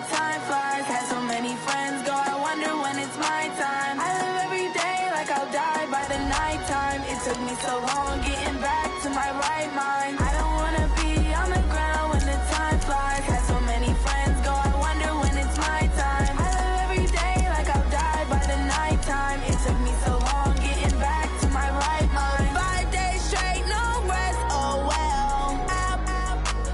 time flies. Had so many friends go, I wonder when it's my time. I live every day like I'll die by the nighttime. It took me so long getting back to my right mind. I don't wanna be on the ground when the time flies. Had so many friends go, I wonder when it's my time. I live every day like I'll die by the nighttime. It took me so long getting back to my right mind. 5 days straight, no rest, oh well. I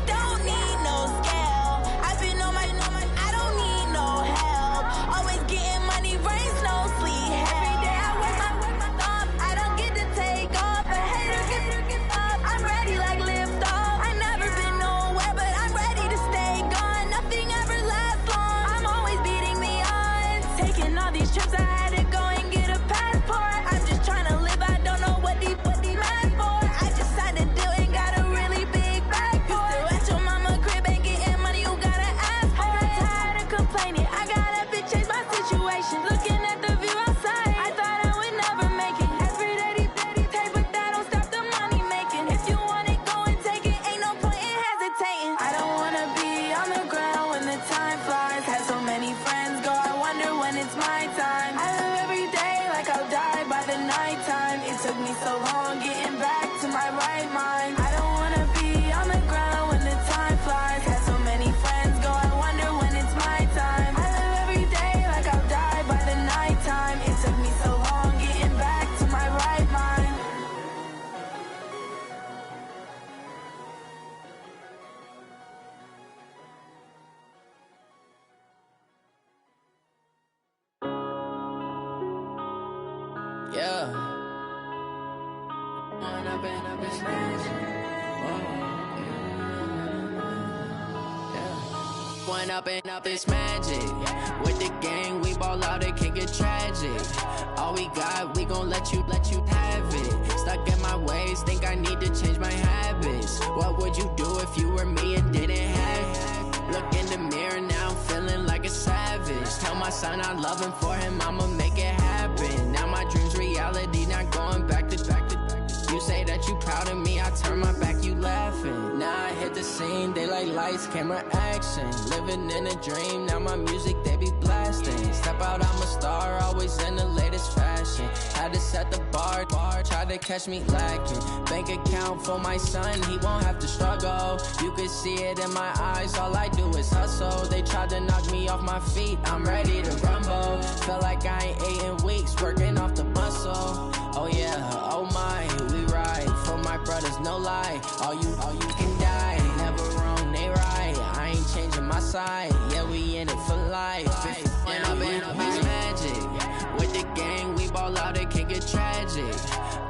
don't need no scale. I've been on my, I don't need no help. Always getting money, rains, no sleep. Every day I work my thumb. I don't get to take off. A hater get up. I'm ready like lift off. I never been nowhere, but I'm ready to stay gone. Nothing ever lasts long. I'm always beating the odds. Taking all these trips, I had to go and get a passport. I'm just trying to live. I don't know what these mad for. I just signed a deal and got a really big bag for it. Still at your mama crib, ain't getting money, you gotta ask for it. I'm tired of complaining. I gotta change my situation. Looking at the view outside, I thought I would never make it. Every day these take, but that don't stop the money making. If you want it, go and take it. Ain't no point in hesitating. I don't wanna be on the ground when the time flies. Had so many friends go, I wonder when it's my time. I live every day like I'll die by the nighttime. It took me so long getting back to my right mind. I don't wanna be on the ground when the time flies. Had so many friends go, I wonder when it's my time. I live every day like I'll die by the nighttime. It took me so long getting back to my right mind. Yeah. One up and up is magic. With the gang, we ball out, it can get tragic. All we got, we gon' let you have it. Stuck in my ways, think I need to change my habits. What would you do if you were me and didn't have it? Look in the mirror now, I'm feeling like a savage. Tell my son I love him, for him I'ma make it happen. Now my dream's reality, not going back to. You say that you proud of me, I turn my back, you laughing. Now I hit the scene, they like lights, camera, action. Living in a dream, now my music, they be blasting. Step out, I'm a star, always in the latest fashion. Had to set the bar, try to catch me lacking. Bank account for my son, he won't have to struggle. You could see it in my eyes, all I do is hustle. They tried to knock me off my feet, I'm ready to rumble. Felt like I ain't ate in weeks, working off the muscle. Oh yeah, oh my, we ride for my brothers, no lie. All you can die, never wrong, they right. I ain't changing my side, yeah, we in it for life. And I've been magic. With the gang, we ball out, it can get tragic.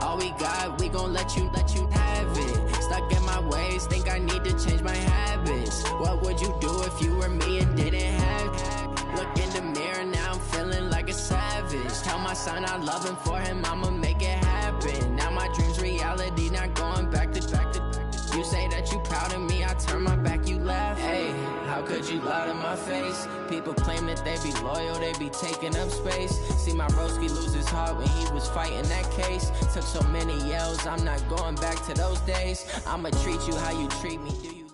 All we got, we gon' let you have it. Stuck in my ways, think I need to change my habits. What would you do if you were me and didn't have it? Look in the mirror, now I'm feeling like a savage. Tell my son I love him, for him I'ma make it happen. Now my dream's reality, not going back to. You say that you proud of me, I turn my back, you laugh. Hey, how could you lie to my face? People claim that they be loyal, they be taking up space. See my broski lose his heart when he was fighting that case. Took so many yells, I'm not going back to those days. I'ma treat you how you treat me, do you?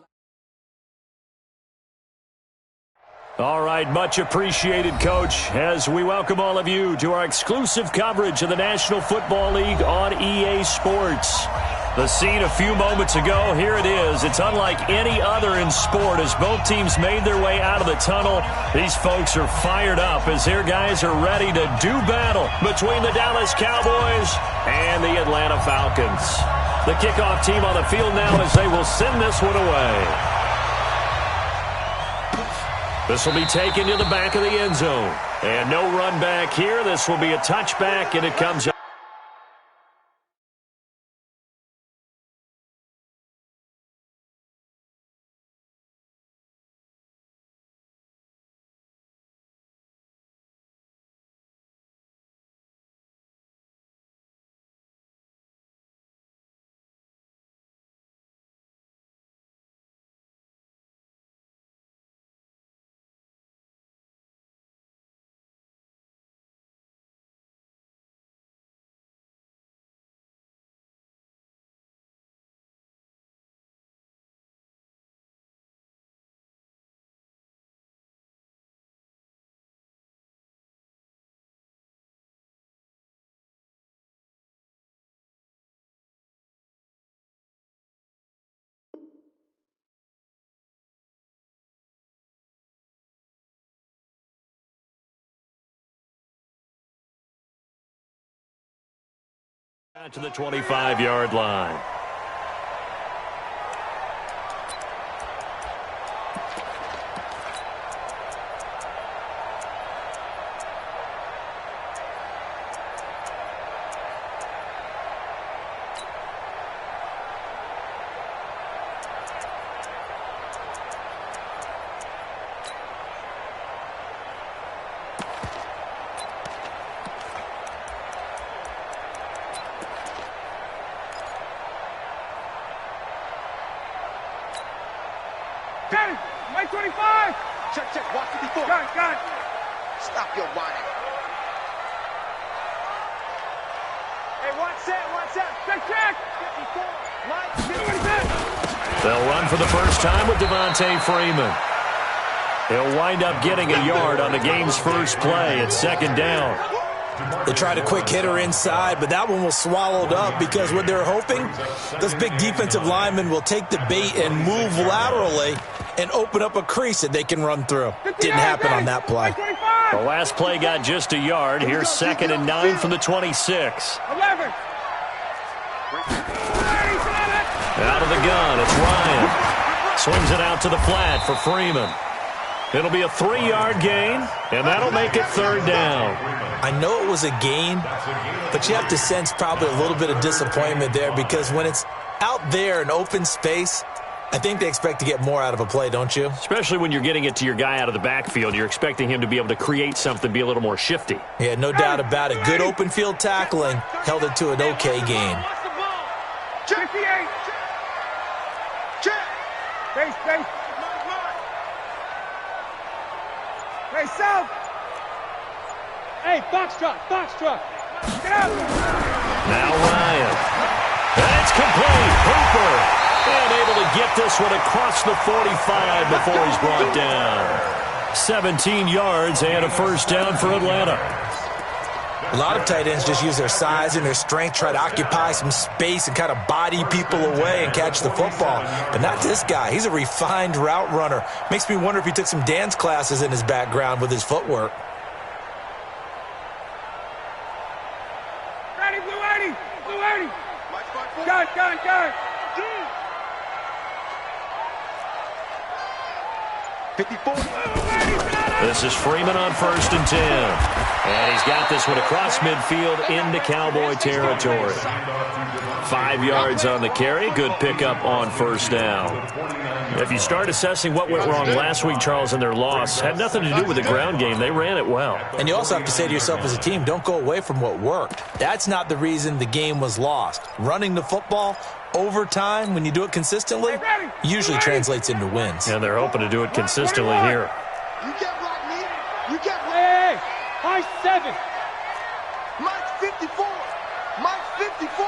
All right, much appreciated, Coach, as we welcome all of you to our exclusive coverage of the National Football League on EA Sports. The scene a few moments ago, here it is. It's unlike any other in sport as both teams made their way out of the tunnel. These folks are fired up as their guys are ready to do battle between the Dallas Cowboys and the Atlanta Falcons. The kickoff team on the field now as they will send this one away. This will be taken to the back of the end zone. And no run back here. This will be a touchback, and it comes up. To the 25-yard line. Mike 25! Check, watch 54. Got it. Stop your whining. Hey, one set. Check. 54. Mike, They'll run for the first time with Devontae Freeman. He'll wind up getting a yard on the game's first play at second down. They tried a quick hitter inside, but that one was swallowed up because what they're hoping, those big defensive linemen will take the bait and move laterally and open up a crease that they can run through. Didn't happen on that play. The last play got just a yard. Here's 2nd and 9 from the 26. 11. Out of the gun, it's Ryan. Swings it out to the flat for Freeman. It'll be a 3-yard gain, and that'll make it 3rd down. I know it was a gain, but you have to sense probably a little bit of disappointment there because when it's out there in open space, I think they expect to get more out of a play, don't you? Especially when you're getting it to your guy out of the backfield. You're expecting him to be able to create something, be a little more shifty. Yeah, no doubt about it. Good open field tackling held it to an okay gain. 58. Base. Hey, South. Hey, box truck. Get out. Now Ryan. And it's complete. Hooper. And able to get this one across the 45 before he's brought down. 17 yards and a first down for Atlanta. A lot of tight ends just use their size and their strength, try to occupy some space and kind of body people away and catch the football. But not this guy. He's a refined route runner. Makes me wonder if he took some dance classes in his background with his footwork. Ready, Blue 80. Gun. 54. This is Freeman on 1st and 10. And he's got this one across midfield into Cowboy territory. 5 yards on the carry. Good pickup on 1st down. If you start assessing what went wrong last week, Charles, in their loss, had nothing to do with the ground game. They ran it well. And you also have to say to yourself as a team, don't go away from what worked. That's not the reason the game was lost. Running the football over time, when you do it consistently, usually translates into wins. And they're hoping to do it consistently here. You get right, me. You get right. Hey, Mike 7. Mike 54. Mike 54.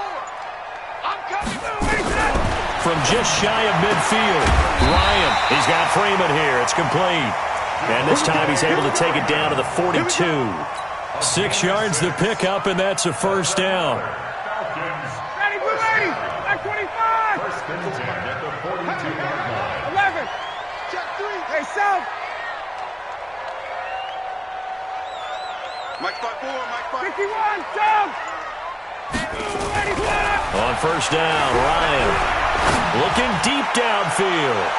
I'm coming. From just shy of midfield, Ryan, he's got Freeman here. It's complete. And this time he's able to take it down to the 42. 6 yards the pickup, and that's a first down. Ready, Blue 80. Mike 25. 11. Check 3. Hey, South. Mike 54. Mike 51. South. On first down, Ryan looking deep downfield.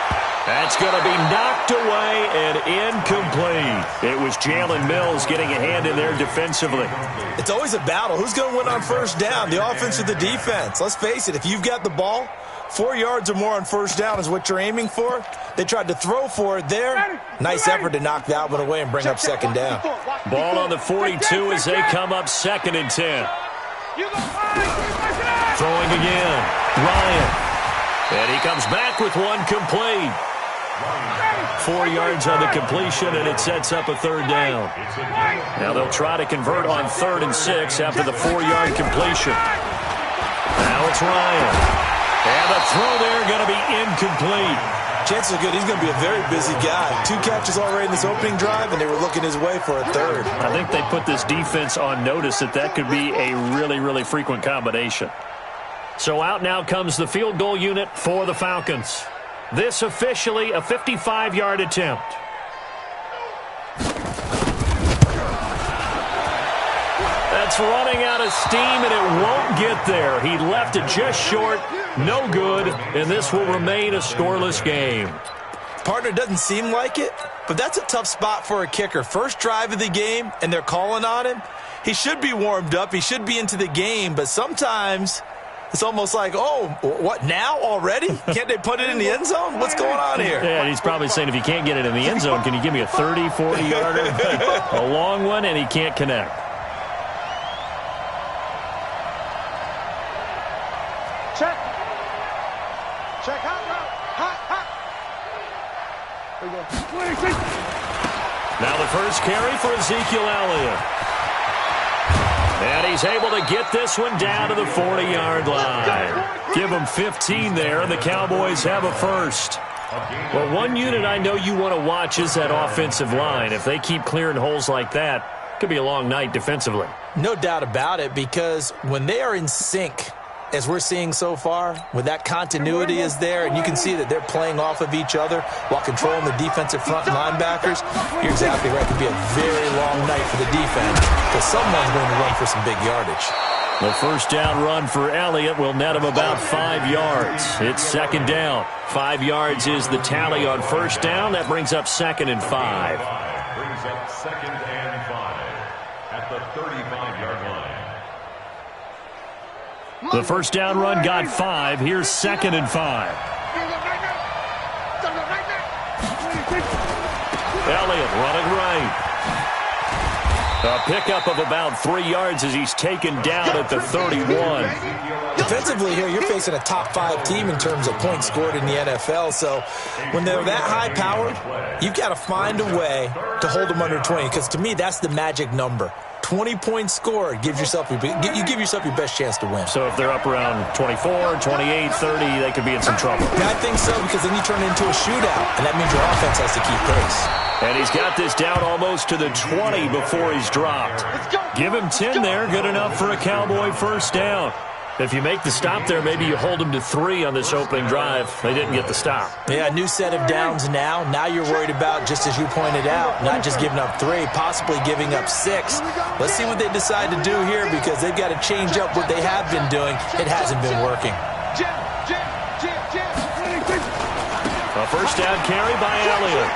That's going to be knocked away and incomplete. It was Jalen Mills getting a hand in there defensively. It's always a battle. Who's going to win on first down, the offense or the defense? Let's face it, if you've got the ball, 4 yards or more on first down is what you're aiming for. They tried to throw for it there. Nice effort to knock that one away and bring up second down. Ball on the 42 as they come up 2nd and 10. Throwing again, Ryan. And he comes back with one complete. 4 yards on the completion, and it sets up a 3rd down. Now they'll try to convert on 3rd and 6 after the 4-yard completion. Now it's Ryan. And the throw there going to be incomplete. Chances are good he's going to be a very busy guy. 2 catches already in this opening drive, and they were looking his way for a 3rd. I think they put this defense on notice that could be a really, really frequent combination. So out now comes the field goal unit for the Falcons. This officially a 55-yard attempt. That's It's running out of steam, and it won't get there. He left it just short, no good, and this will remain a scoreless game. Partner, doesn't seem like it, but that's a tough spot for a kicker. First drive of the game, and they're calling on him. He should be warmed up. He should be into the game, but sometimes it's almost like, oh, what, now already? Can't they put it in the end zone? What's going on here? Yeah, he's probably saying, if you can't get it in the end zone, can you give me a 30, 40-yarder? A long one, and he can't connect. Check. Check. Hot. There you go. 26. Now the first carry for Ezekiel Elliott. And he's able to get this one down to the 40-yard line. Give him 15 there, and the Cowboys have a first. Well, one unit I know you want to watch is that offensive line. If they keep clearing holes like that, it could be a long night defensively. No doubt about it, because when they are in sync, as we're seeing so far, when that continuity is there, and you can see that they're playing off of each other while controlling the defensive front linebackers, you're exactly right. It could be a very long night for the defense because someone's going to run for some big yardage. The first down run for Elliott will net him about 5 yards. It's second down. 5 yards is the tally on first down. That brings up 2nd and 5. Brings up 2nd and 5 at the 35-yard line. The first down run got 5. Here's 2nd and 5. Elliott running right. A pickup of about 3 yards as he's taken down at the 31. Defensively here, you're facing a top 5 team in terms of points scored in the NFL. So when they're that high-powered, you've got to find a way to hold them under 20, because to me, that's the magic number. 20 points scored, you give yourself your best chance to win. So if they're up around 24, 28, 30, they could be in some trouble. Yeah, I think so, because then you turn it into a shootout, and that means your offense has to keep pace. And he's got this down almost to the 20 before he's dropped. Give him 10 there, good enough for a Cowboy first down. If you make the stop there, maybe you hold them to 3 on this opening drive. They didn't get the stop. Yeah, new set of downs now. Now you're worried about, just as you pointed out, not just giving up 3, possibly giving up 6. Let's see what they decide to do here, because they've got to change up what they have been doing. It hasn't been working. A first down carry by Elliott.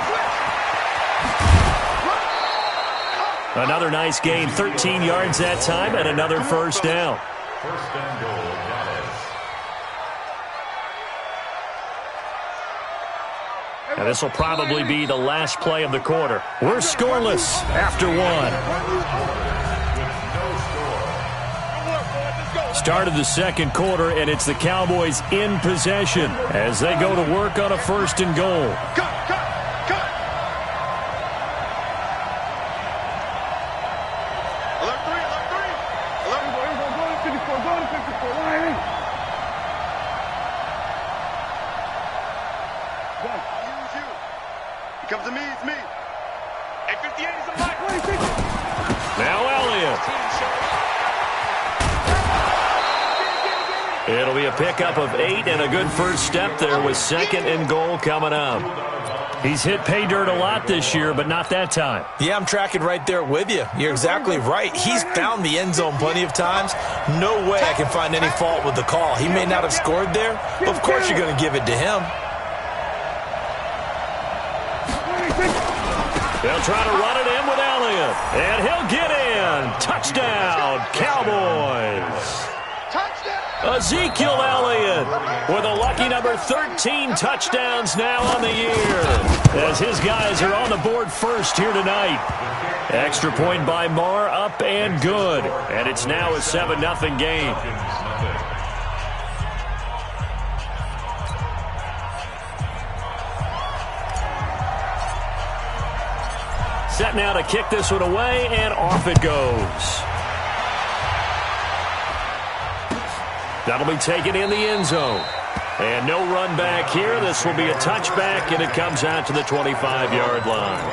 Another nice gain, 13 yards that time, and another first down. First and goal, Dallas. And this will probably be the last play of the quarter. We're scoreless after 1. Start of the second quarter, and it's the Cowboys in possession as they go to work on a first and goal. Comes to me, it's me. At 58, it's a black. Now Elliott. It'll be a pickup of 8 and a good first step there with 2nd and goal coming up. He's hit pay dirt a lot this year, but not that time. Yeah, I'm tracking right there with you. You're exactly right. He's found the end zone plenty of times. No way I can find any fault with the call. He may not have scored there, but of course you're going to give it to him. They'll try to run it in with Elliott, and he'll get in. Touchdown, Cowboys. Ezekiel Elliott with a lucky number 13 touchdowns now on the year, as his guys are on the board first here tonight. Extra point by Marr, up and good, and it's now a 7-0 game. Set now to kick this one away, and off it goes. That'll be taken in the end zone. And no run back here. This will be a touchback, and it comes out to the 25-yard line.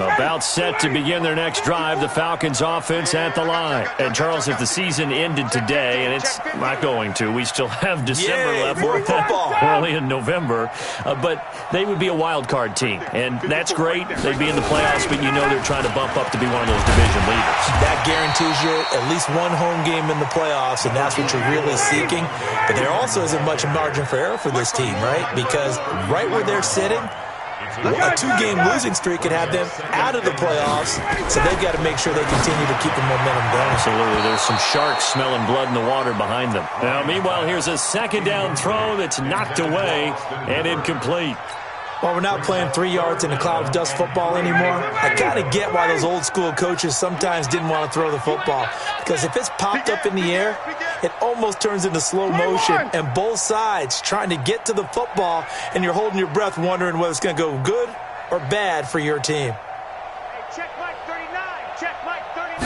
About set to begin their next drive, the Falcons offense at the line. And, Charles, if the season ended today, and it's not going to, we still have December left. More football. We're only in November. But they would be a wild card team. And that's great. They'd be in the playoffs, but you know they're trying to bump up to be one of those division leaders. That guarantees you at least one home game in the playoffs, and that's what you're really seeking. But there also isn't much margin for error for this team, right? Because right where they're sitting, a two-game losing streak could have them out of the playoffs, so they've got to make sure they continue to keep the momentum going. Absolutely. There's some sharks smelling blood in the water behind them. Now, meanwhile, here's a second down throw that's knocked away and incomplete. Well, we're not playing 3 yards in a cloud of dust football anymore. I kind of get why those old-school coaches sometimes didn't want to throw the football, because if it's popped up in the air, it almost turns into slow motion, and both sides trying to get to the football, and you're holding your breath wondering whether it's going to go good or bad for your team. Hey, check Mike 39. Check Mike 39.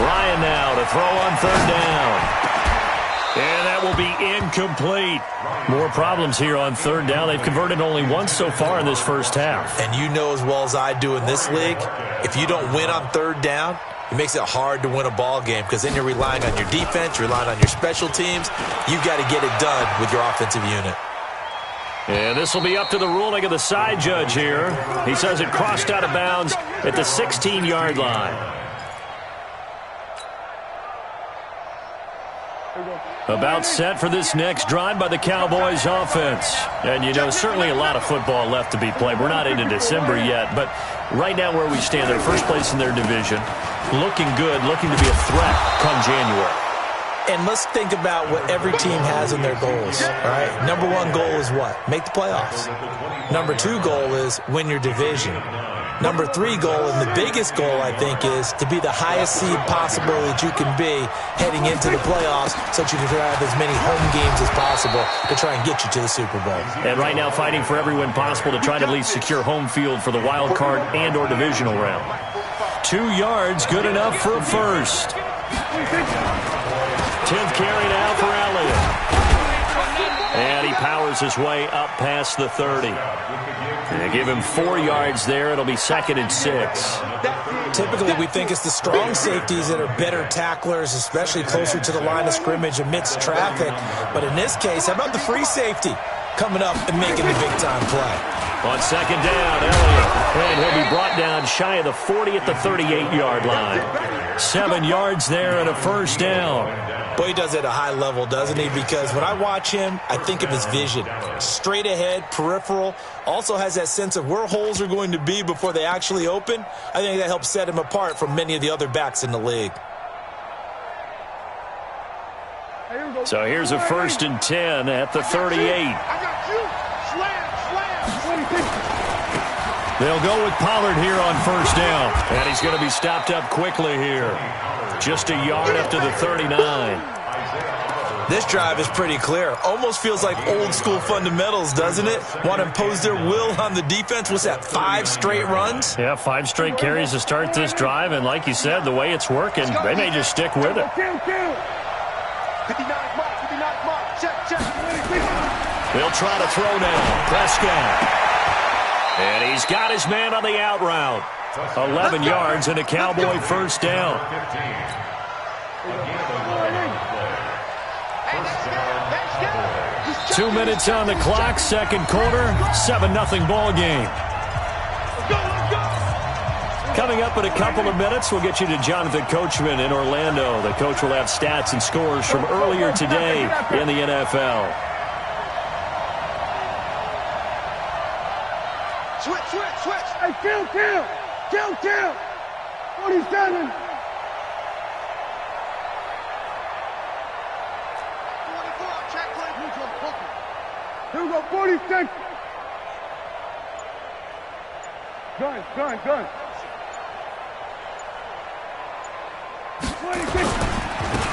Ryan now to throw on third down. And that will be incomplete. More problems here on third down. They've converted only once so far in this first half. And you know as well as I do in this league, if you don't win on third down, it makes it hard to win a ball game, because then you're relying on your defense, you're relying on your special teams. You've got to get it done with your offensive unit. And this will be up to the ruling of the side judge here. He says it crossed out of bounds at the 16-yard line. About set for this next drive by the Cowboys offense. And, you know, certainly a lot of football left to be played. We're not into December yet, but right now where we stand, they're first place in their division. Looking good, looking to be a threat come January. And let's think about what every team has in their goals, right? Number one goal is what? Make the playoffs. Number two goal is win your division. Number three goal, and the biggest goal, I think, is to be the highest seed possible that you can be heading into the playoffs, so that you can have as many home games as possible to try and get you to the Super Bowl. And right now fighting for every win possible to try to at least secure home field for the wild card and or divisional round. 2 yards, good enough for a first. 10th carry now for Elliott. And he powers his way up past the 30. And they give him 4 yards there. It'll be 2nd and 6. Typically, we think it's the strong safeties that are better tacklers, especially closer to the line of scrimmage amidst traffic. But in this case, how about the free safety coming up and making the big-time play? On second down, Elliott. And he'll be brought down shy of the 40 at the 38-yard line. 7 yards there and a first down. Boy, he does it at a high level, doesn't he? Because when I watch him, I think of his vision. Straight ahead, peripheral. Also has that sense of where holes are going to be before they actually open. I think that helps set him apart from many of the other backs in the league. So here's a 1st and 10 at the 38. I got you. Slam, slam. They'll go with Pollard here on first down. And he's going to be stopped up quickly here. Just a yard up to the 39. This drive is pretty clear. Almost feels like old-school fundamentals, doesn't it? Want to impose their will on the defense. What's that, 5 straight runs? Yeah, 5 straight carries to start this drive. And like you said, the way it's working, they may just stick with it. 59 mark. Check. They'll try to throw now. Prescott. And he's got his man on the out route. 11 yards and a Cowboy first down. 2 minutes on the clock, second quarter, 7-0 ball game. Coming up in a couple of minutes, we'll get you to Jonathan Coachman in Orlando. The coach will have stats and scores from earlier today in the NFL. Switch. Hey, kill. 47. 44, check, play. Here we go, 46. Gun. 26.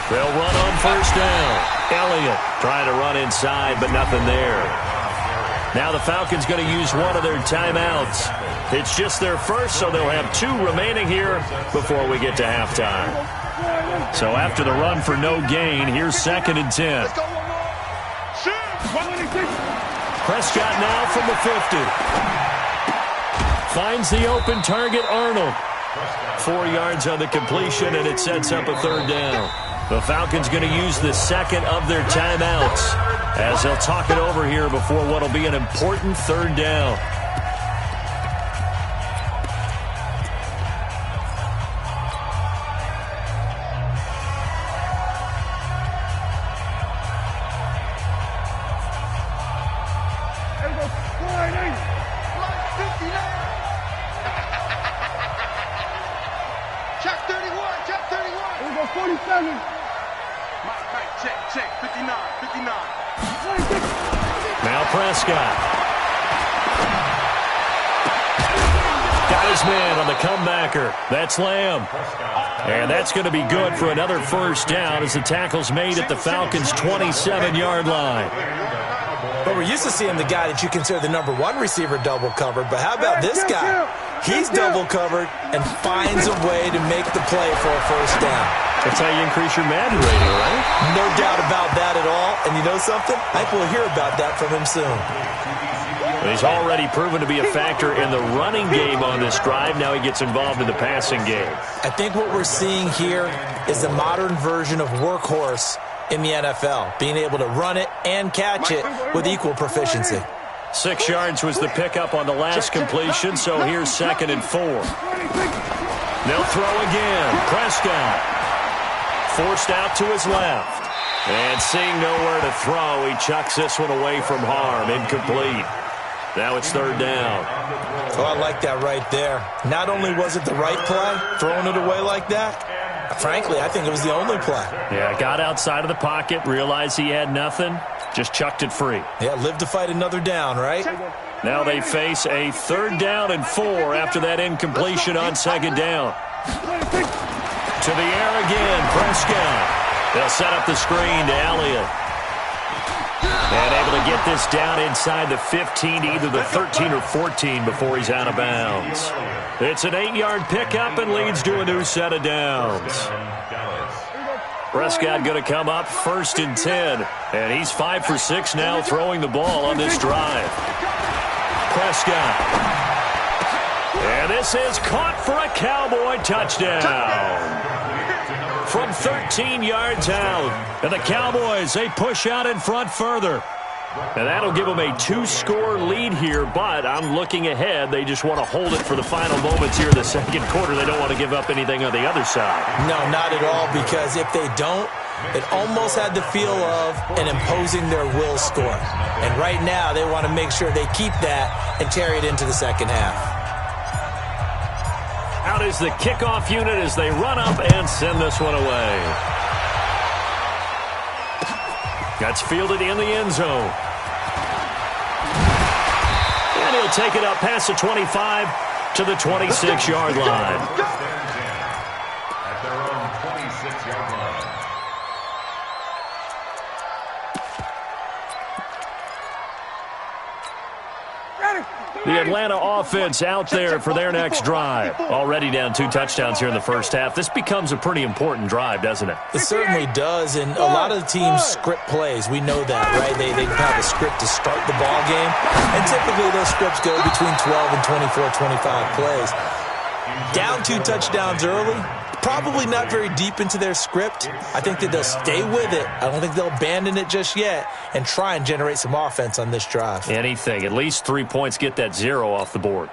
They'll run on first down. Elliott trying to run inside, but nothing there. Now the Falcons going to use one of their timeouts. It's just their first, so they'll have 2 remaining here before we get to halftime. So after the run for no gain, here's 2nd and 10. Let's go one more. Shoot. Prescott now from the 50. Finds the open target, Arnold. 4 yards on the completion, and it sets up a third down. The Falcons going to use the second of their timeouts as they'll talk it over here before what will be an important third down. Now Prescott. Got his man on the comebacker. That's Lamb. And that's going to be good for another first down as the tackle's made at the Falcons' 27-yard line. But we're used to seeing the guy that you consider the number 1 receiver double covered. But how about this guy? He's double covered and finds a way to make the play for a first down. That's how you increase your Madden rating, right? No doubt about that at all. And you know something? I think we'll hear about that from him soon. He's already proven to be a factor in the running game on this drive. Now he gets involved in the passing game. I think what we're seeing here is the modern version of workhorse in the NFL, being able to run it and catch it with equal proficiency. 6 yards was the pickup on the last completion, so here's 2nd and 4. They'll throw again. Prescott forced out to his left. And seeing nowhere to throw, he chucks this one away from harm. Incomplete. Now it's third down. Oh, I like that right there. Not only was it the right play, throwing it away like that, frankly, I think it was the only play. Yeah, got outside of the pocket, realized he had nothing, just chucked it free. Yeah, live to fight another down, right? Now they face a 3rd down and 4 after that incompletion on 2nd down. To the air again, Prescott. They'll set up the screen to Elliott. And able to get this down inside the 15 to either the 13 or 14 before he's out of bounds. It's an 8-yard pickup and leads to a new set of downs. Prescott going to come up 1st and 10. And he's 5 for 6 now throwing the ball on this drive. Prescott. And this is caught for a Cowboy touchdown. From 13 yards out. And the Cowboys, they push out in front further. And that'll give them a 2-score lead here, but I'm looking ahead. They just want to hold it for the final moments here in the 2nd quarter. They don't want to give up anything on the other side. No, not at all, because if they don't, it almost had the feel of an imposing their will score. And right now, they want to make sure they keep that and carry it into the second half. Out is the kickoff unit as they run up and send this one away. That's fielded in the end zone. And he'll take it up past the 25 to the 26-yard line. At their own 26-yard line. The Atlanta offense out there for their next drive. Already down 2 touchdowns here in the first half. This becomes a pretty important drive, doesn't it? It certainly does, and a lot of the teams script plays. We know that, right? They have a script to start the ball game, and typically those scripts go between 12 and 24, 25 plays. Down 2 touchdowns early, probably not very deep into their script. I think that they'll stay with it. I don't think they'll abandon it just yet and try and generate some offense on this drive. Anything. At least 3 points, get that 0 off the board.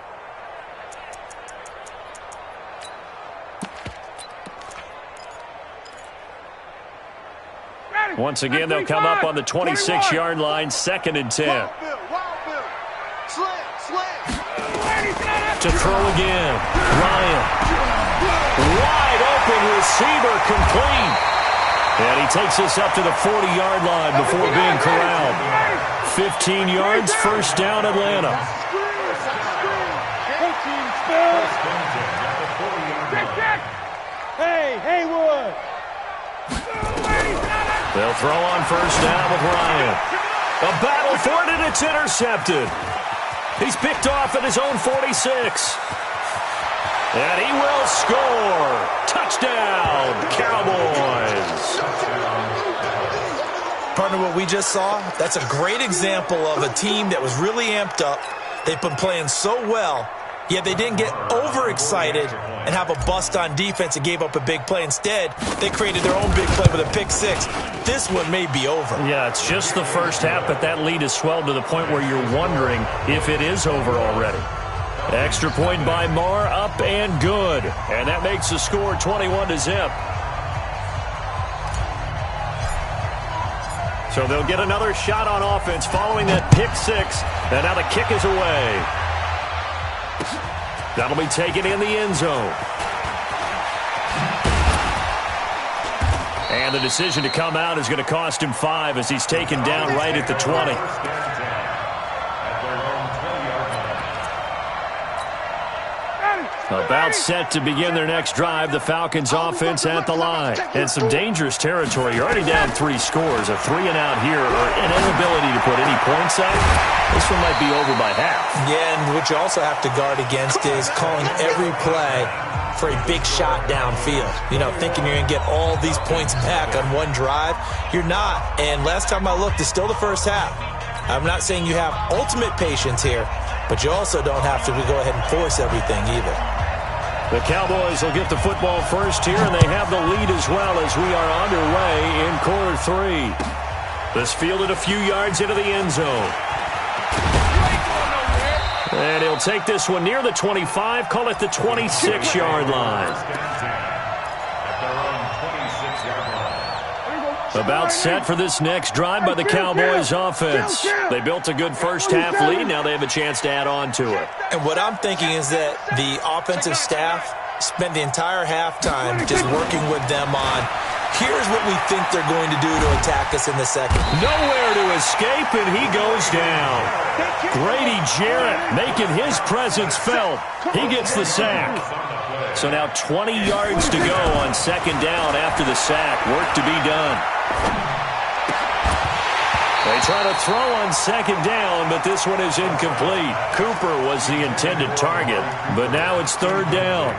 Once again, they'll come up on the 26-yard line, 2nd and 10. To throw again. Ryan. Wide open receiver, complete. And he takes this up to the 40-yard line before being corralled. 15 yards, first down, Atlanta. Hey, Haywood. They'll throw on first down with Ryan. A battle for it, and it's intercepted. He's picked off at his own 46. And he will score. Touchdown, Cowboys. Partner, what we just saw, that's a great example of a team that was really amped up. They've been playing so well, Yeah, they didn't get overexcited and have a bust on defense and gave up a big play. Instead, they created their own big play with a pick six. This one may be over. Yeah, it's just the first half, but that lead has swelled to the point where you're wondering if it is over already. Extra point by Marr, up and good. And that makes the score 21-0. So they'll get another shot on offense following that pick six. And now the kick is away. That'll be taken in the end zone. And the decision to come out is going to cost him 5 as he's taken down right at the 20. About set to begin their next drive. The Falcons offense at the line. And some dangerous territory. You're already down 3 scores. A 3-and-out here or an inability to put any points up. This one might be over by half. Yeah, and what you also have to guard against is calling every play for a big shot downfield. You know, thinking you're going to get all these points back on one drive. You're not. And last time I looked, it's still the first half. I'm not saying you have ultimate patience here, but you also don't have to go ahead and force everything either. The Cowboys will get the football first here, and they have the lead as well as we are underway in quarter 3. This fielded a few yards into the end zone. And he'll take this one near the 25, call it the 26-yard line. About set for this next drive by the Cowboys offense. They built a good first half lead. Now they have a chance to add on to it. And what I'm thinking is that the offensive staff spent the entire halftime just working with them on, here's what we think they're going to do to attack us in the second. Nowhere to escape, and he goes down. Grady Jarrett making his presence felt. He gets the sack. So now 20 yards to go on second down after the sack. Work to be done. They try to throw on second down, but this one is incomplete. Cooper was the intended target, but now it's third down.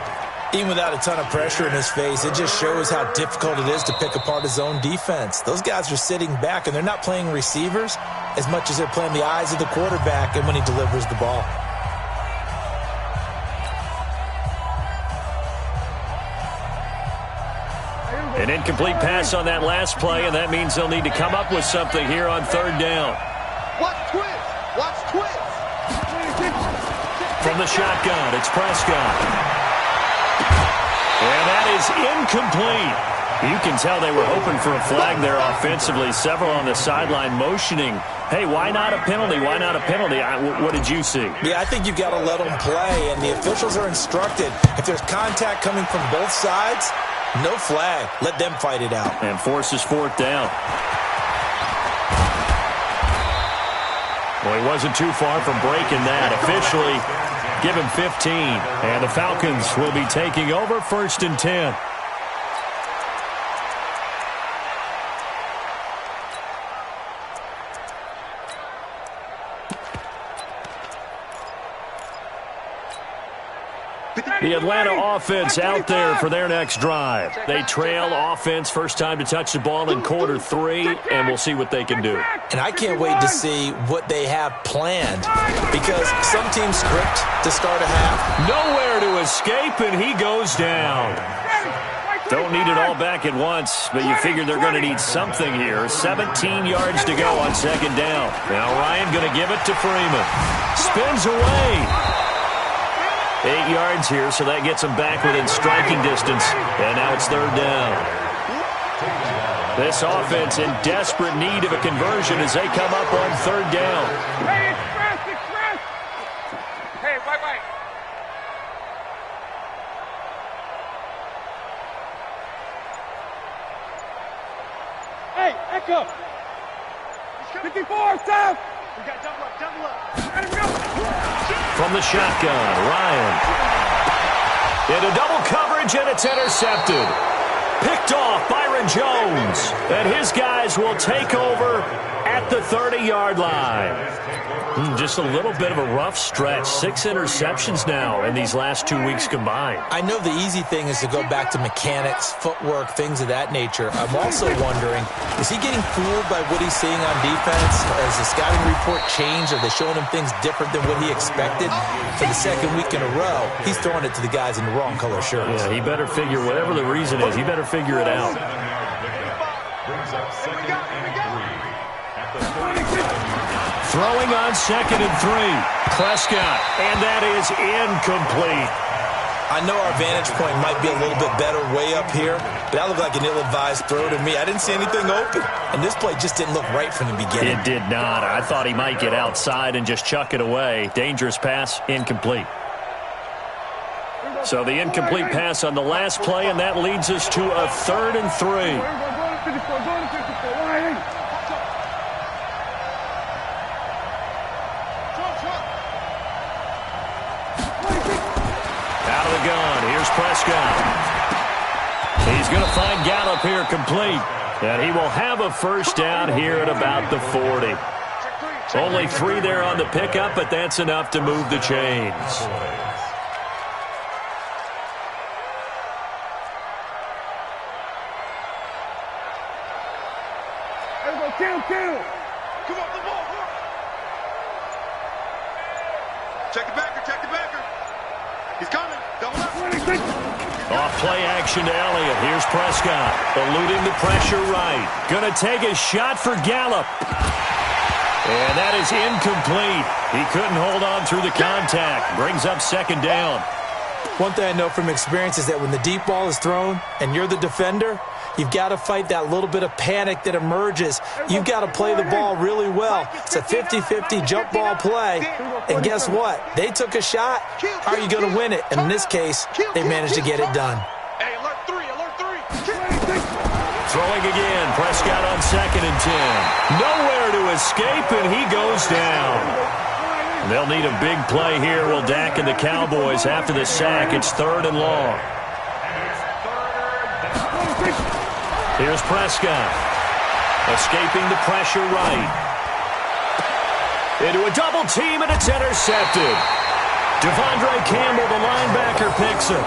Even without a ton of pressure in his face, it just shows how difficult it is to pick apart his own defense. Those guys are sitting back, and they're not playing receivers as much as they're playing the eyes of the quarterback and when he delivers the ball. An incomplete pass on that last play, and that means they'll need to come up with something here on third down. Watch twist. Watch twist. From the shotgun, it's Prescott. And that is incomplete. You can tell they were hoping for a flag there offensively. Several on the sideline motioning, hey, why not a penalty? Why not a penalty? What did you see? Yeah, I think you've got to let them play, and the officials are instructed. If there's contact coming from both sides, no flag. Let them fight it out. And forces fourth down. Well, he wasn't too far from breaking that. Officially, give him 15. And the Falcons will be taking over first and 10. The Atlanta offense out there for their next drive. They trail offense first time to touch the ball in quarter 3, and we'll see what they can do. And I can't wait to see what they have planned, because some teams script to start a half. Nowhere to escape, and he goes down. Don't need it all back at once, but you figure they're going to need something here. 17 yards to go on second down. Now Ryan going to give it to Freeman. Spins away. 8 yards here, so that gets them back within striking distance. And now it's third down. This offense in desperate need of a conversion as they come up on third down. Hey, express, express! Hey, wait. Hey, Echo! 54, South! We got double up. Let him go! From the shotgun, Ryan. Into double coverage, and it's intercepted. Picked off Byron Jones. And his guys will take over at at the 30-yard line. Just a little bit of a rough stretch. 6 interceptions now in these last 2 weeks combined. I know the easy thing is to go back to mechanics, footwork, things of that nature. I'm also wondering, is he getting fooled by what he's seeing on defense? Has the scouting report changed? Are they showing him things different than what he expected? For the second week in a row, he's throwing it to the guys in the wrong color shirts. Yeah, he better figure, whatever the reason is, he better figure it out. Brings up 2nd and 3 at the 45. Throwing on 2nd and 3. Prescott, and that is incomplete. I know our vantage point might be a little bit better way up here, but that looked like an ill-advised throw to me. I didn't see anything open, and this play just didn't look right from the beginning. It did not. I thought he might get outside and just chuck it away. Dangerous pass, incomplete. So the incomplete pass on the last play, and that leads us to a 3rd and 3. Out of the gun, here's Prescott. He's going to find Gallup here complete. And he will have a first down here at about the 40. Only 3 there on the pickup, but that's enough to move the chains. Down. Come on, the ball. Check the backer. He's coming. Double up. Off play action to Elliott. Here's Prescott. Eluding the pressure right. Going to take a shot for Gallup. And that is incomplete. He couldn't hold on through the contact. Brings up 2nd down. One thing I know from experience is that when the deep ball is thrown and you're the defender, you've got to fight that little bit of panic that emerges. You've got to play the ball really well. It's a 50-50 jump ball play. And guess what? They took a shot. How are you going to win it? And in this case, they managed to get it done. Hey, alert 3. Throwing again. Prescott on 2nd and 10. Nowhere to escape, and he goes down. They'll need a big play here. Will Dak and the Cowboys after the sack. It's 3rd and long. Here's Prescott. Escaping the pressure right. Into a double team, and it's intercepted. Devondre Campbell, the linebacker, picks it.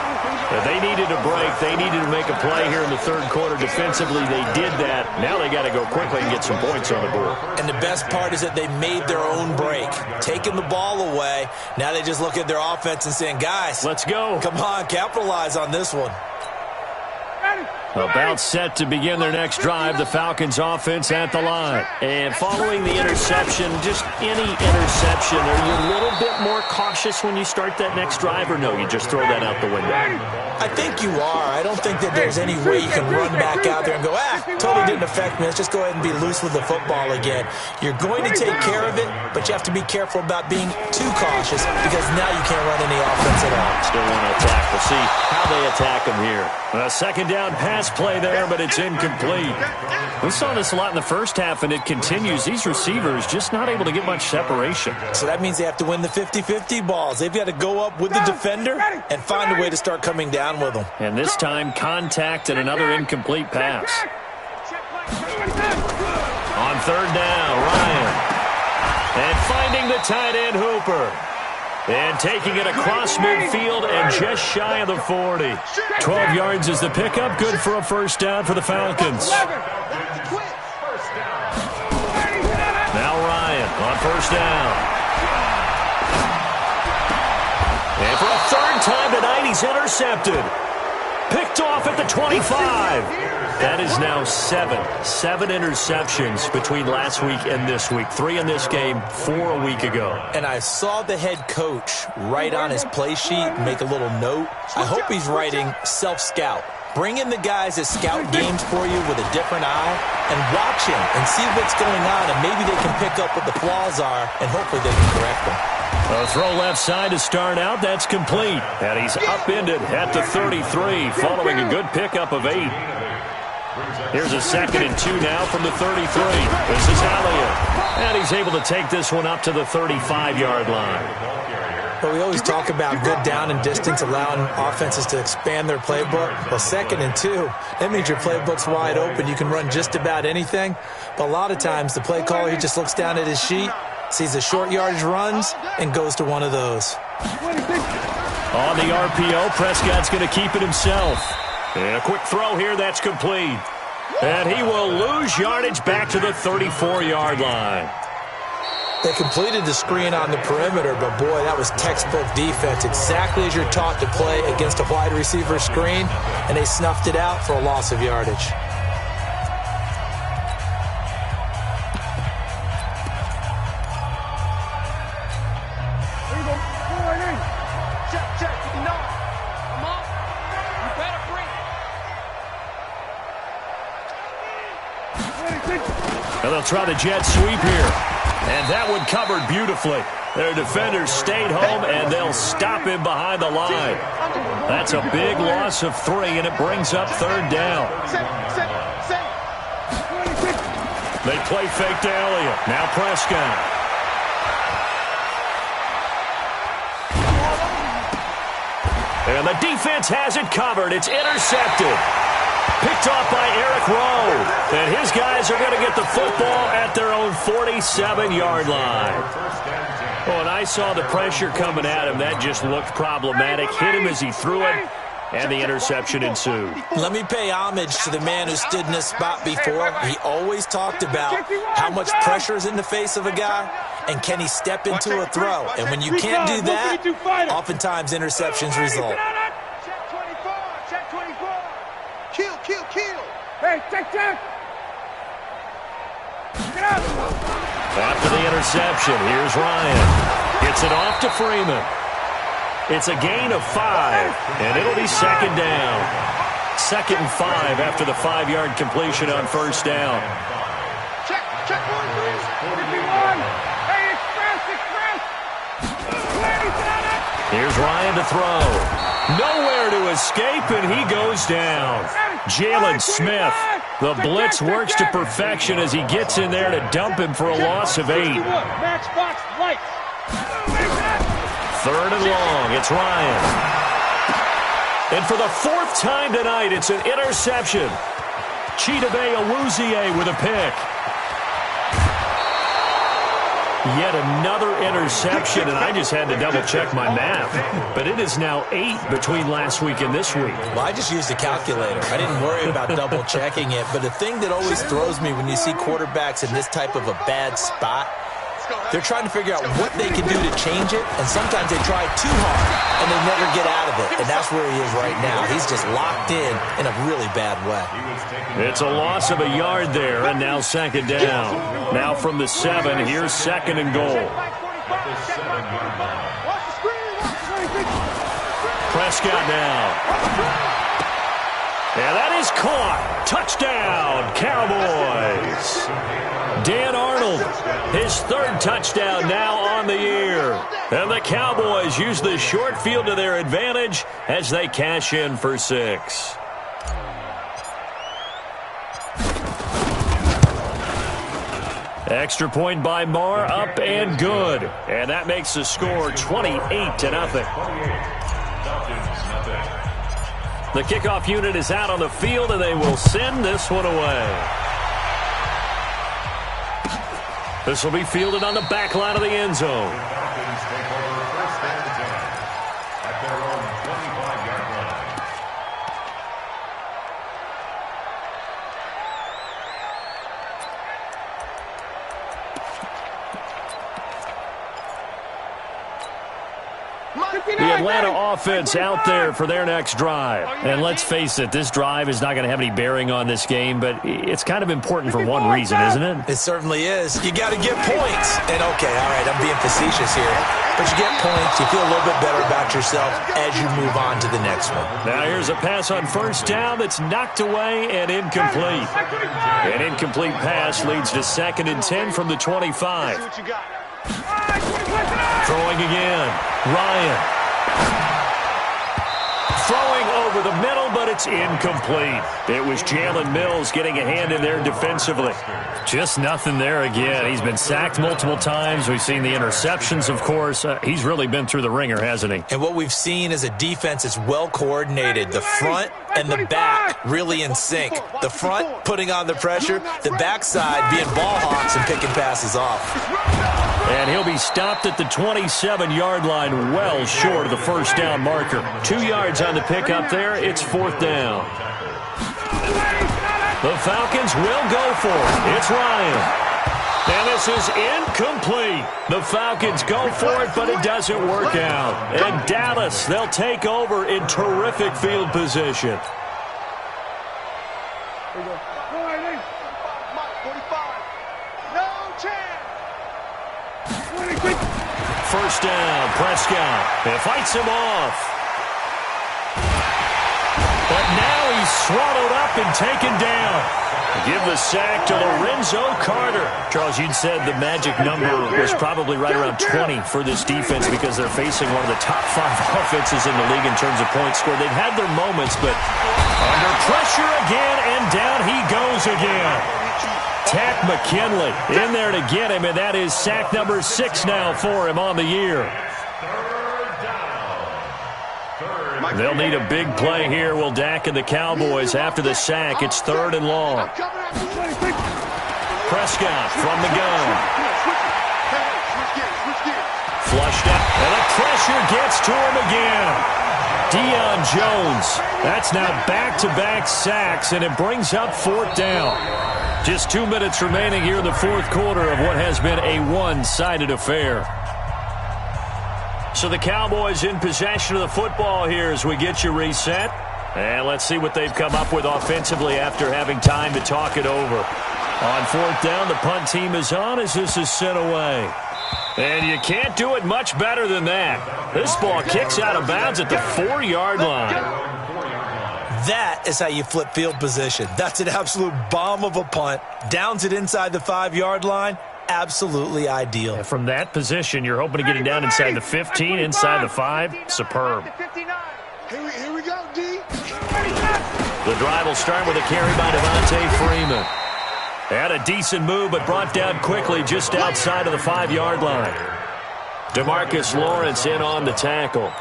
They needed a break. They needed to make a play here in the 3rd quarter. Defensively, they did that. Now they got to go quickly and get some points on the board. And the best part is that they made their own break. Taking the ball away. Now they just look at their offense and saying, guys, let's go. Come on, capitalize on this one. About set to begin their next drive, the Falcons offense at the line. And following the interception, just any interception, are you a little bit more cautious when you start that next drive, or no, you just throw that out the window? I think you are. I don't think that there's any way you can run back out there and go, totally didn't affect me. Let's just go ahead and be loose with the football again. You're going to take care of it, but you have to be careful about being too cautious because now you can't run any offense at all. Still want to attack. We'll see how they attack them here. A 2nd down pass play there, but it's incomplete. We saw this a lot in the first half, and it continues. These receivers just not able to get much separation. So that means they have to win the 50-50 balls. They've got to go up with the defender and find a way to start coming down with them. And this time, contact and another incomplete pass. On 3rd down, Ryan. And finding the tight end, Hooper. And taking it across midfield and just shy of the 40. 12 yards is the pickup. Good for a first down for the Falcons. Now Ryan on 1st down. And for a 3rd time tonight, he's intercepted. Picked off at the 25. That is now 7 interceptions between last week and this week. 3 in this game, 4 a week ago. And I saw the head coach write on his play sheet, make a little note. I hope he's writing self-scout. Bring in the guys that scout games for you with a different eye and watch him and see what's going on, and maybe they can pick up what the flaws are, and hopefully they can correct them. A throw left side to start out. That's complete. And he's upended at the 33 following a good pickup of 8. Here's a 2nd and 2 now from the 33. This is Elliott. And he's able to take this one up to the 35-yard line. Well, we always talk about good down and distance, allowing offenses to expand their playbook. Well, 2nd and 2, that means your playbook's wide open. You can run just about anything. But a lot of times, the play caller, he just looks down at his sheet, sees the short yardage runs, and goes to one of those. On the RPO, Prescott's going to keep it himself. And a quick throw here, that's complete. And he will lose yardage back to the 34-yard line. They completed the screen on the perimeter, but boy, that was textbook defense. Exactly as you're taught to play against a wide receiver screen, and they snuffed it out for a loss of yardage. And they'll try the jet sweep here. And that one covered beautifully. Their defenders stayed home, and they'll stop him behind the line. That's a big loss of 3, and it brings up 3rd down. They play fake to Elliott. Now Prescott. And the defense has it covered. It's intercepted. Picked off by Eric Rowe. And his guys are going to get the football at their own 47-yard line. Well, and I saw the pressure coming at him. That just looked problematic. Hit him as he threw it, and the interception ensued. Let me pay homage to the man who stood in this spot before. He always talked about how much pressure is in the face of a guy, and can he step into a throw. And when you can't do that, oftentimes interceptions result. Kill. Hey, check. Get up. After the interception, here's Ryan. Gets it off to Freeman. It's a gain of 5, and it'll be 2nd down. 2nd and 5 after the 5-yard completion on 1st down. Check. Hey, express. Here's Ryan to throw. Nowhere to escape, and he goes down. Jalen Smith. The blitz works to perfection as he gets in there to dump him for a loss of 8. 3rd and long. It's Ryan. And for the 4th time tonight, it's an interception. Chidobe Awuzie with a pick. Yet another interception, and I just had to double-check my math. But it is now 8 between last week and this week. Well, I just used a calculator. I didn't worry about double-checking it. But the thing that always throws me when you see quarterbacks in this type of a bad spot, they're trying to figure out what they can do to change it, and sometimes they try too hard, and they never get out of it. And that's where he is right now. He's just locked in a really bad way. It's a loss of a yard there, and now 2nd down. Now from the 7, here's 2nd and goal. Prescott now. And that is caught. Touchdown, Cowboys. Dan Arnold, his 3rd touchdown now on the year. And the Cowboys use the short field to their advantage as they cash in for 6. Extra point by Marr, up and good. And that makes the score 28-0. The kickoff unit is out on the field, and they will send this one away. This will be fielded on the back line of the end zone. The Atlanta offense out there for their next drive. And let's face it, this drive is not going to have any bearing on this game, but it's kind of important for one reason, isn't it? It certainly is. You got to get points. And, okay, all right, I'm being facetious here. But you get points, you feel a little bit better about yourself as you move on to the next one. Now here's a pass on 1st down that's knocked away and incomplete. An incomplete pass leads to 2nd and 10 from the 25. Throwing again. Ryan. throwing over the middle, but it's incomplete. It was Jalen Mills getting a hand in there defensively. Just nothing there again. He's been sacked multiple times. We've seen the interceptions, of course. He's really been through the ringer, hasn't he? And what we've seen is a defense that's well coordinated. The front and the back really in sync. The front putting on the pressure, the backside being ball hawks and picking passes off. And he'll be stopped at the 27-yard line, well short of the first down marker. 2 yards on the pickup there. It's 4th down. The Falcons will go for it. It's Ryan. And this is incomplete. The Falcons go for it, but it doesn't work out. And Dallas, they'll take over in terrific field position. First down, Prescott. It fights him off. But now he's swallowed up and taken down. Give the sack to Lorenzo Carter. Charles, you'd said the magic number was probably right around 20 for this defense because they're facing one of the top 5 offenses in the league in terms of points scored. They've had their moments, but under pressure again, and down he goes again. Tack McKinley in there to get him, and that is sack number 6 now for him on the year. They'll need a big play here. Will Dak and the Cowboys after the sack. It's 3rd and long. Prescott from the gun. Flushed out, and the pressure gets to him again. Deion Jones. That's now back-to-back sacks, and it brings up 4th down. Just 2 minutes remaining here in the 4th quarter of what has been a one-sided affair. So the Cowboys in possession of the football here as we get you reset. And let's see what they've come up with offensively after having time to talk it over. On 4th down, the punt team is on as this is sent away. And you can't do it much better than that. This ball kicks out of bounds at the 4-yard line. That is how you flip field position. That's an absolute bomb of a punt. Downs it inside the 5-yard line. Absolutely ideal. And from that position, you're hoping to get it down inside the 15, inside the 5. Superb. Here we go, D. The drive will start with a carry by Devontae Freeman. Had a decent move, but brought down quickly just outside of the 5-yard line. DeMarcus Lawrence in on the tackle.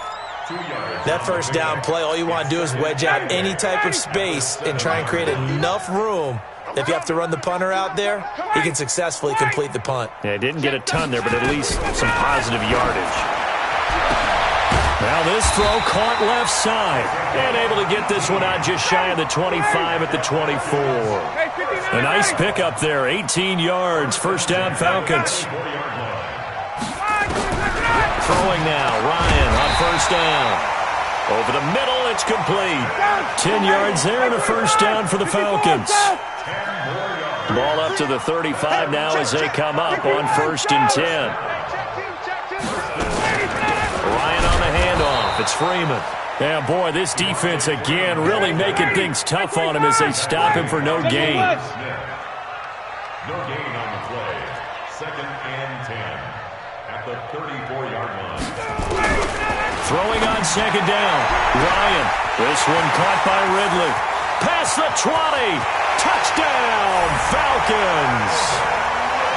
That first down play, all you want to do is wedge out any type of space and try and create enough room. If you have to run the punter out there, he can successfully complete the punt. Yeah, didn't get a ton there, but at least some positive yardage. Now this throw caught left side. And able to get this one out just shy of the 25 at the 24. A nice pickup there, 18 yards. First down, Falcons. Throwing now, Ryan on first down. Over the middle, it's complete. 10 yards there and a first down for the Falcons. Ball up to the 35 now as they come up on 1st and 10. Ryan on the handoff. It's Freeman. Yeah, boy, this defense again really making things tough on him as they stop him for no gain. No gain on the play. 2nd and 10 at the 34-yard line. Throwing on 2nd down. Ryan. This one caught by Ridley. Past the 20. Touchdown, Falcons.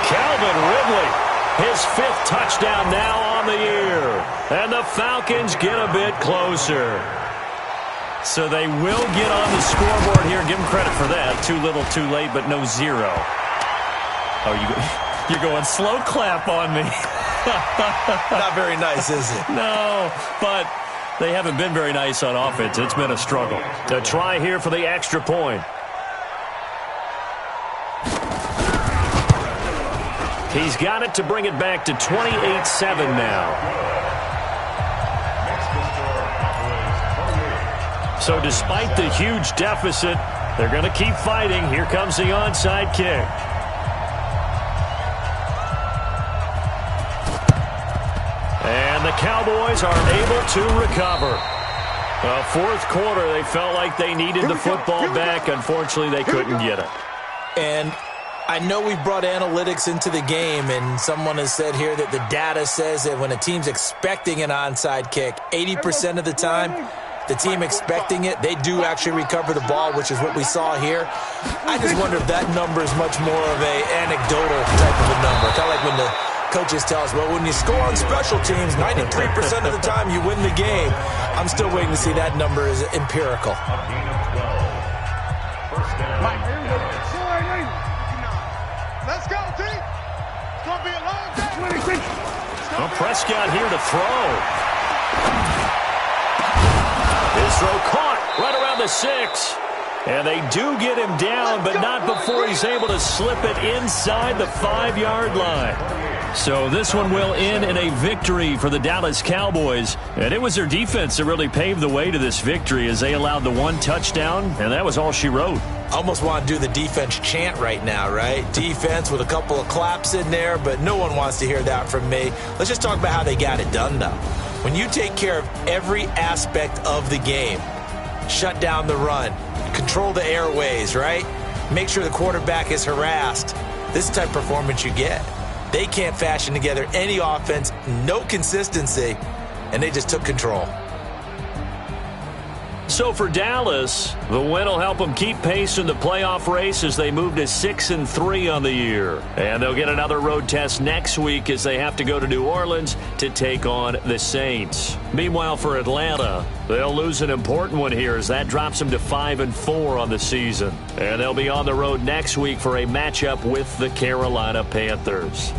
Calvin Ridley, his 5th touchdown now on the year. And the Falcons get a bit closer. So they will get on the scoreboard here. Give them credit for that. Too little, too late, but no 0. Oh, you're going slow clap on me. Not very nice, is it? No, but they haven't been very nice on offense. It's been a struggle. A try here for the extra point. He's got it to bring it back to 28-7 now. So despite the huge deficit, they're going to keep fighting. Here comes the onside kick. And the Cowboys are able to recover. 4th quarter, they felt like they needed the football back. Unfortunately, they couldn't get it. And I know we've brought analytics into the game, and someone has said here that the data says that when a team's expecting an onside kick, 80% of the time, the team expecting it, they do actually recover the ball, which is what we saw here. I just wonder if that number is much more of a anecdotal type of a number. Kind of like when the coaches tell us, well, when you score on special teams, 93% of the time you win the game. I'm still waiting to see that number is empirical. Let's go, T. It's going to be a long day. Well, Prescott here to throw. His throw caught right around the 6. And they do get him down, but not before he's able to slip it inside the 5-yard line. So this one will end in a victory for the Dallas Cowboys. And it was their defense that really paved the way to this victory as they allowed the 1 touchdown, and that was all she wrote. Almost want to do the defense chant right now, right? Defense with a couple of claps in there, but no one wants to hear that from me. Let's just talk about how they got it done, though. When you take care of every aspect of the game, shut down the run, control the airways, right? Make sure the quarterback is harassed. This type of performance you get. They can't fashion together any offense, no consistency, and they just took control. So for Dallas, the win will help them keep pace in the playoff race as they move to 6-3 on the year. And they'll get another road test next week as they have to go to New Orleans to take on the Saints. Meanwhile, for Atlanta, they'll lose an important one here as that drops them to 5-4 on the season. And they'll be on the road next week for a matchup with the Carolina Panthers.